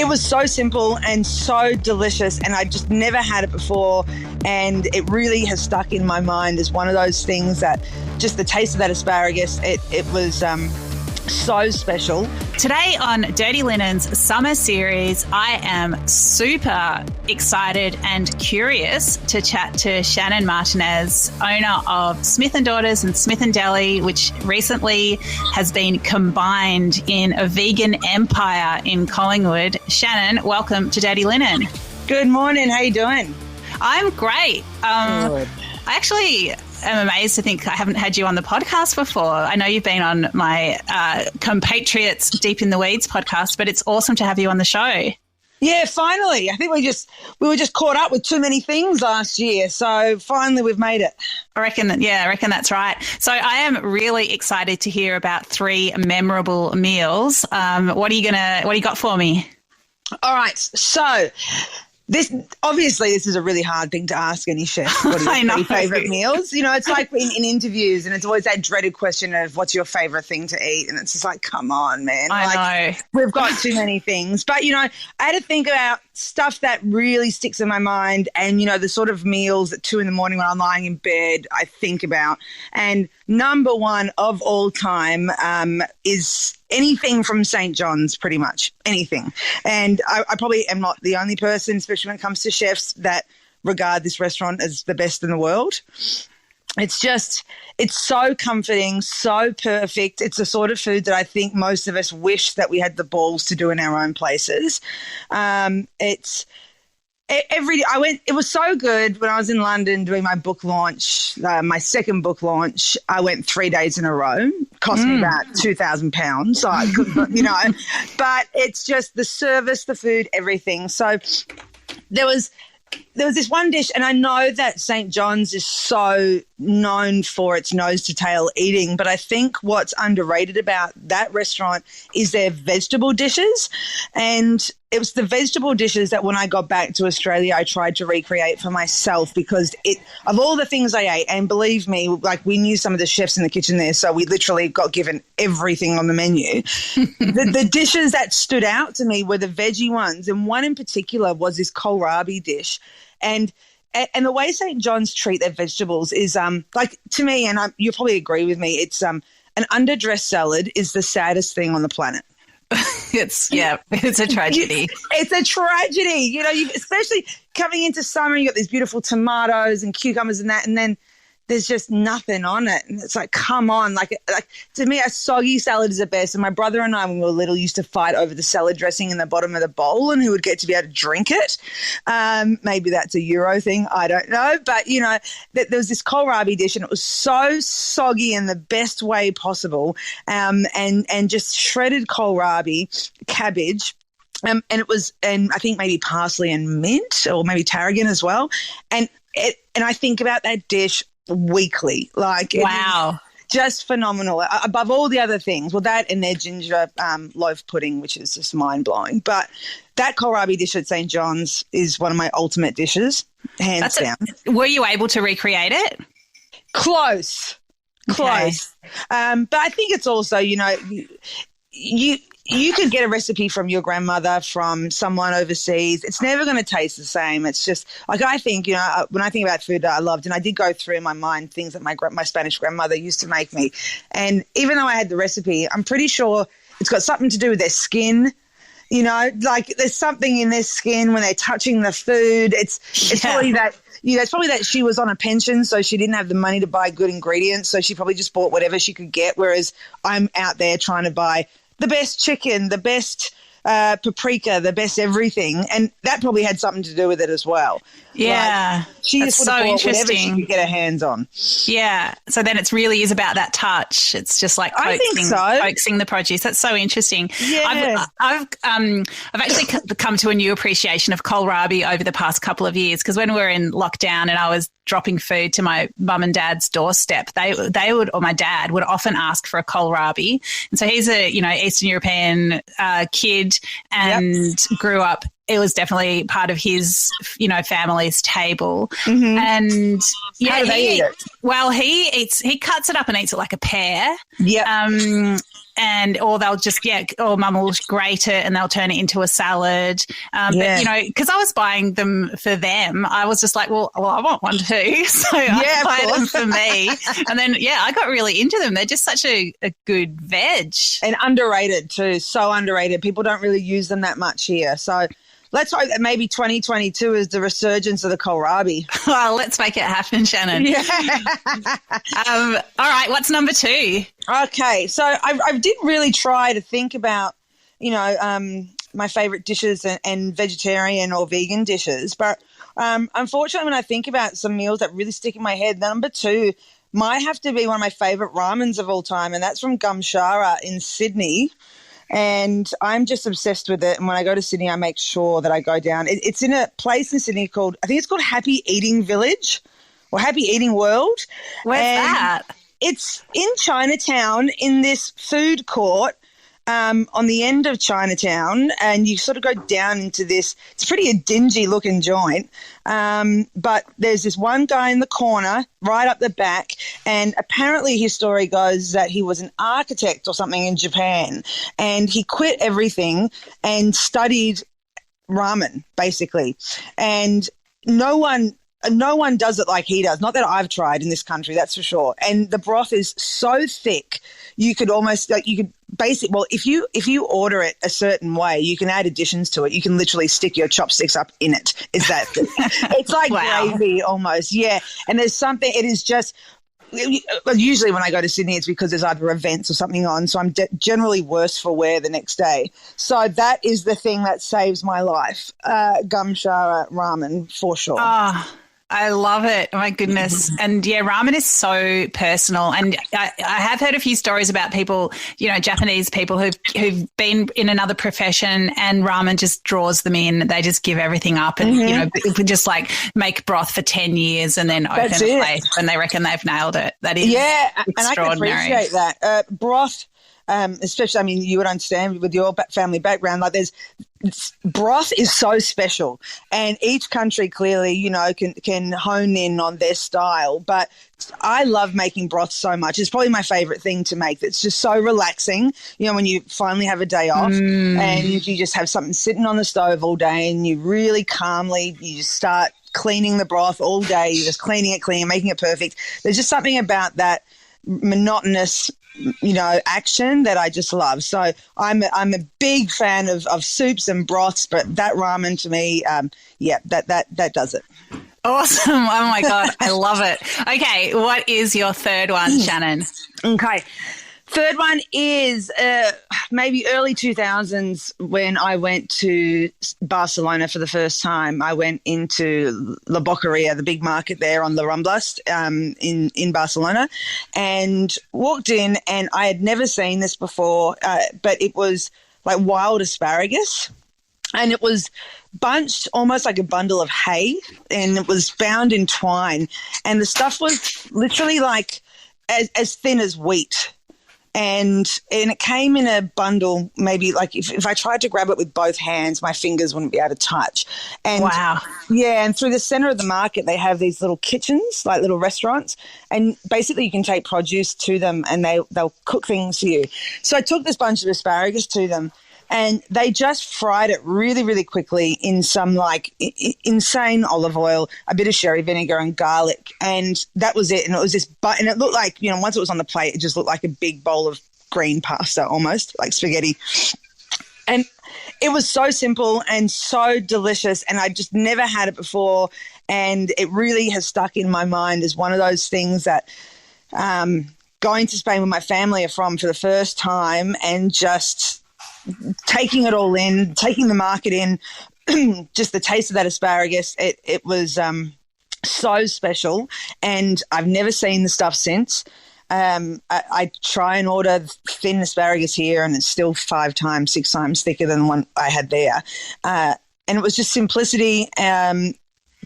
It was so simple and so delicious, and I just never had it before, and it really has stuck in my mind as one of those things that just the taste of that asparagus, it was so special. Today on Dirty Linen's summer series, I am super excited and curious to chat to Shannon Martinez, owner of Smith & Daughters and Smith & Deli, which recently has been combined in a vegan empire in Collingwood. Shannon, welcome to Dirty Linen. Good morning. How you doing? I'm great. Good. I actually am amazed to think I haven't had you on the podcast before. I know you've been on my Compatriots Deep in the Weeds podcast, but it's awesome to have you on the show. Yeah, finally. I think we were just caught up with too many things last year, so finally we've made it. I reckon that's right. So I am really excited to hear about 3 memorable meals. What do you got for me? All right, so this is a really hard thing to ask any chef. What are your 3 favourite meals? You know, it's like in interviews, and it's always that dreaded question of what's your favourite thing to eat, and it's just like, come on, man. I know. We've got too many things. But, you know, I had to think about stuff that really sticks in my mind, and, you know, the sort of meals at 2 a.m. when I'm lying in bed I think about. And number 1 of all time is anything from St. John's, pretty much anything. And I probably am not the only person, especially when it comes to chefs, that regard this restaurant as the best in the world. It's so comforting, so perfect. It's the sort of food that I think most of us wish that we had the balls to do in our own places. It was so good when I was in London doing my book launch, my second book launch. I went 3 days in a row. Cost me about £2,000. So I could, you know, but it's just the service, the food, everything. So there was this one dish, and I know that St. John's is so known for its nose-to-tail eating, but I think what's underrated about that restaurant is their vegetable dishes. And it was the vegetable dishes that when I got back to Australia, I tried to recreate for myself, because of all the things I ate, and believe me, like, we knew some of the chefs in the kitchen there, so we literally got given everything on the menu. The dishes that stood out to me were the veggie ones, and one in particular was this kohlrabi dish. And the way St. John's treat their vegetables is, like, to me, and you'll probably agree with me, it's an underdressed salad is the saddest thing on the planet. It's a tragedy. It's a tragedy. You know, especially coming into summer, you got these beautiful tomatoes and cucumbers and that, and then there's just nothing on it. And it's like, come on. Like to me, a soggy salad is the best. And my brother and I, when we were little, used to fight over the salad dressing in the bottom of the bowl and who would get to be able to drink it. Maybe that's a Euro thing. I don't know. But, you know, there was this kohlrabi dish, and it was so soggy in the best way possible. And just shredded kohlrabi, cabbage, and I think maybe parsley and mint, or maybe tarragon as well. And I think about that dish weekly. Like, wow, just phenomenal. Above all the other things, well, that and their ginger loaf pudding, which is just mind blowing. But that kohlrabi dish at St. John's is one of my ultimate dishes, hands down. Were you able to recreate it? Close. Okay. But I think it's also, you know, you could get a recipe from your grandmother, from someone overseas. It's never going to taste the same. It's just like, I think, you know, when I think about food that I loved, and I did go through in my mind things that my Spanish grandmother used to make me. And even though I had the recipe, I'm pretty sure it's got something to do with their skin. You know, like, there's something in their skin when they're touching the food. It's probably that. It's probably that she was on a pension, so she didn't have the money to buy good ingredients. So she probably just bought whatever she could get. Whereas I'm out there trying to buy the best chicken, the best paprika, the best everything. And that probably had something to do with it as well. Yeah. Like, she just would have bought whatever she could get her hands on. Yeah. So then it really is about that touch. It's just like coaxing the produce. That's so interesting. Yeah. I've actually come to a new appreciation of kohlrabi over the past couple of years, because when we were in lockdown and I was dropping food to my mum and dad's doorstep, they would, or my dad would often ask for a kohlrabi. And so he's a, you know, Eastern European kid and grew up. It was definitely part of his, you know, family's table. Mm-hmm. And yeah, how do they eat it? Well, he cuts it up and eats it like a pear. Yeah. or they'll just, or mum will grate it and they'll turn it into a salad. But, you know, because I was buying them for them, I was just like, well, I want one too. So I buy them for me. And then, I got really into them. They're just such a good veg. And underrated too. So underrated. People don't really use them that much here. So let's hope that maybe 2022 is the resurgence of the kohlrabi. Well, let's make it happen, Shannon. Yeah. All right, what's number 2? Okay, so I did really try to think about, you know, my favourite dishes and vegetarian or vegan dishes. But unfortunately, when I think about some meals that really stick in my head, number 2 might have to be one of my favourite ramens of all time, and that's from Gumshara in Sydney. And I'm just obsessed with it. And when I go to Sydney, I make sure that I go down. It's in a place in Sydney called, I think it's called Happy Eating Village or Happy Eating World. Where's that? It's in Chinatown in this food court on the end of Chinatown, and you sort of go down into this. It's pretty a dingy looking joint, but there's this one guy in the corner right up the back, and apparently his story goes that he was an architect or something in Japan, and he quit everything and studied ramen basically, and no one does it like he does. Not that I've tried in this country, that's for sure. And the broth is so thick, you could almost if you order it a certain way, you can add additions to it. You can literally stick your chopsticks up in it. Is that thick? It's like gravy almost, yeah. And there's something. It is just. Usually when I go to Sydney, it's because there's either events or something on, so I'm generally worse for wear the next day. So that is the thing that saves my life. Gumshara ramen for sure. I love it. Oh, my goodness. And, ramen is so personal. And I have heard a few stories about people, you know, Japanese people who've been in another profession and ramen just draws them in. They just give everything up and, you know, just like make broth for 10 years and then open a place when they reckon they've nailed it. That is extraordinary. And I can appreciate that. Broth, especially, I mean, you would understand with your family background, like broth is so special, and each country clearly, you know, can hone in on their style. But I love making broth so much. It's probably my favorite thing to make. It's just so relaxing, you know, when you finally have a day off and you just have something sitting on the stove all day and you really calmly, you just start cleaning the broth all day. You're just cleaning it, making it perfect. There's just something about that monotonous, you know, action that I just love. So I'm a big fan of soups and broths, but that ramen to me, that does it. Awesome. Oh my God. I love it. Okay. What is your third one, Shannon? Okay. Third one is maybe early 2000s when I went to Barcelona for the first time. I went into La Boqueria, the big market there on the Ramblas in Barcelona, and walked in, and I had never seen this before, but it was like wild asparagus, and it was bunched almost like a bundle of hay, and it was bound in twine, and the stuff was literally like as thin as wheat. And it came in a bundle, maybe like if I tried to grab it with both hands, my fingers wouldn't be able to touch. And wow. Yeah, and through the center of the market, they have these little kitchens, like little restaurants, and basically you can take produce to them and they'll cook things for you. So I took this bunch of asparagus to them, and they just fried it really, really quickly in some like insane olive oil, a bit of sherry vinegar and garlic. And that was it. And it was this, and it looked like, you know, once it was on the plate, it just looked like a big bowl of green pasta, almost like spaghetti. And it was so simple and so delicious. And I just never had it before. And it really has stuck in my mind as one of those things that going to Spain with my family are from for the first time, and just taking it all in, taking the market in, just the taste of that asparagus, it was so special, and I've never seen the stuff since. I try and order thin asparagus here, and it's still 5 times, 6 times thicker than the one I had there. And it was just simplicity,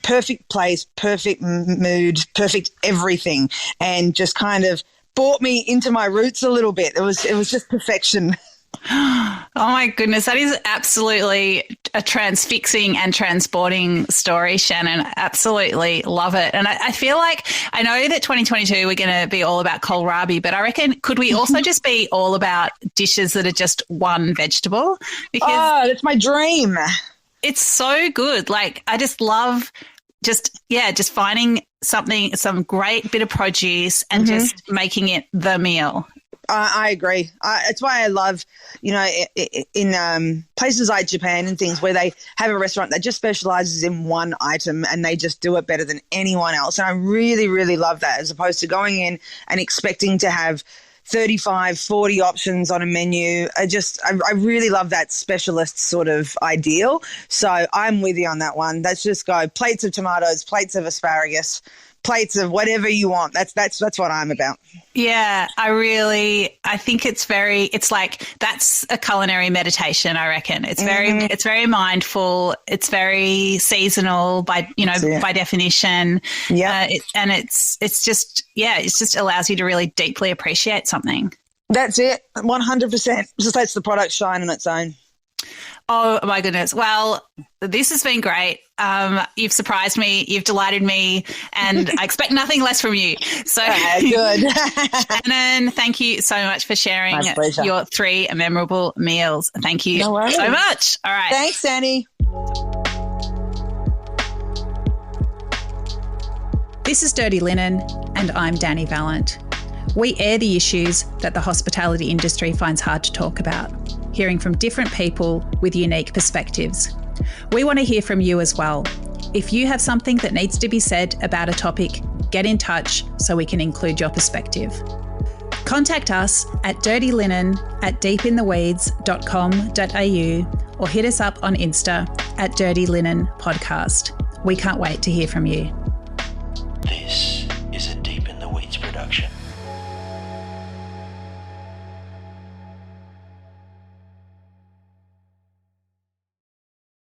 perfect place, perfect mood, perfect everything, and just kind of brought me into my roots a little bit. It was just perfection. Oh my goodness, that is absolutely a transfixing and transporting story, Shannon. Absolutely love it. And I feel like, I know that 2022 we're going to be all about kohlrabi, but I reckon could we also just be all about dishes that are just one vegetable? Because that's my dream. It's so good. Like, I just love just finding something, some great bit of produce and just making it the meal. I agree. It's why I love, in places like Japan and things where they have a restaurant that just specializes in one item and they just do it better than anyone else. And I really, really love that, as opposed to going in and expecting to have 35, 40 options on a menu. I really love that specialist sort of ideal. So I'm with you on that one. Let's just go plates of tomatoes, plates of asparagus, plates of whatever you want. That's what I'm about. Yeah, I think it's like, that's a culinary meditation, I reckon. It's very mindful. It's very seasonal by definition. Yeah. It just allows you to really deeply appreciate something. That's it. 100%. Just lets the product shine on its own. Oh, my goodness. Well, this has been great. You've surprised me. You've delighted me. And I expect nothing less from you. So good. Shannon, thank you so much for sharing your 3 memorable meals. Thank you so much. All right. Thanks, Dani. This is Dirty Linen, and I'm Dani Valent. We air the issues that the hospitality industry finds hard to talk about, hearing from different people with unique perspectives. We want to hear from you as well. If you have something that needs to be said about a topic, get in touch so we can include your perspective. Contact us at dirtyLinen@deepintheweeds.com.au or hit us up on Insta at Dirty Linen Podcast. We can't wait to hear from you. This